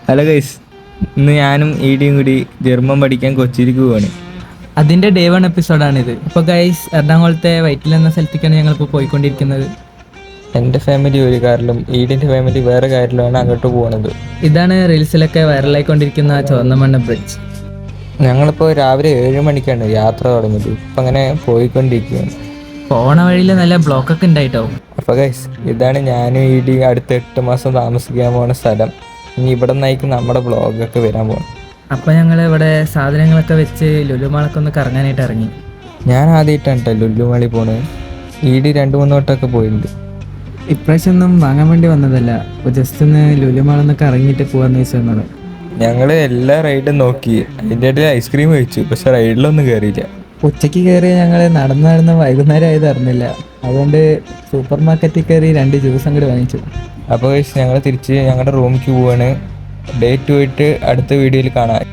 Hello guys, ഇന്ന് ഞാനും ഈടിയും കൂടി ജർമ്മൻ പഠിക്കാൻ കൊച്ചിയിലേക്ക് പോവാണ്. അതിൻ്റെ ഡേ 1 എപ്പിസോഡാണിത്. അപ്പോൾ ഗൈസ്, എറണാകുളത്തെ വൈറ്റിൽ എന്ന സ്ഥലത്തേക്കാണ് ഞങ്ങളിപ്പോൾ പോയിക്കൊണ്ടിരിക്കുന്നത്. എൻ്റെ ഫാമിലി ഒരു കാറിലും ഈടിൻ്റെ ഫാമിലി വേറെ കാറിലുമാണ് അങ്ങോട്ട് പോകുന്നത്. ഇതാണ് റീൽസിലൊക്കെ വൈറലായിക്കൊണ്ടിരിക്കുന്ന ചുവന്നമണ്ണ ബ്രിഡ്ജ്. ഞങ്ങളിപ്പോൾ രാവിലെ 7 മണിക്കാണ് യാത്ര തുടങ്ങിയത്. ഇപ്പം അങ്ങനെ പോയിക്കൊണ്ടിരിക്കുകയാണ്. പോണ വഴിയിൽ നല്ല ബ്ലോക്കൊക്കെ ഉണ്ടായിട്ടോ. അപ്പോൾ ഗൈസ്, ഇതാണ് ഞാനും ഈടി അടുത്ത 8 മാസം താമസിക്കാൻ പോകുന്ന സ്ഥലം. ഇനി ഇവിടെ നിന്നായിരിക്കും നമ്മുടെ ബ്ലോഗൊക്കെ വരാൻ പോകുന്നത്. അപ്പോൾ ഞങ്ങൾ ഇവിടെ സാധനങ്ങളൊക്കെ വെച്ച് ലുലുമാളൊക്കെ ഒന്ന് കറങ്ങാനായിട്ട് ഇറങ്ങി. ഞാൻ ആദ്യമായിട്ടാണ് കേട്ടോ ലുലുമാളി പോണത്. ഈടി 2-3 വട്ടമൊക്കെ പോയിട്ടുണ്ട്. ഇപ്രാവശ്യം ഒന്നും വാങ്ങാൻ വേണ്ടി വന്നതല്ല, അപ്പോൾ ജസ്റ്റ് ഒന്ന് ലുലുമാളൊന്നൊക്കെ ഇറങ്ങിയിട്ട് പോകാമെന്ന് വെച്ചാൽ. ഞങ്ങൾ എല്ലാ റൈഡും നോക്കി, അതിൻ്റെ ഇടയിൽ ഐസ്ക്രീം കഴിച്ചു, പക്ഷെ റൈഡിലൊന്നും കയറിയില്ല. ഉച്ചയ്ക്ക് കയറി ഞങ്ങൾ നടന്ന് വൈകുന്നേരം ആയത് അറിഞ്ഞില്ല. അതുകൊണ്ട് സൂപ്പർ മാർക്കറ്റിൽ കയറി 2 ജ്യൂസ് അങ്ങോട്ട് വാങ്ങിച്ചു. അപ്പോൾ ഞങ്ങൾ തിരിച്ച് ഞങ്ങളുടെ റൂമിലേക്ക് പോവാണ്. ഡേറ്റ് പോയിട്ട് അടുത്ത വീഡിയോയിൽ കാണാം.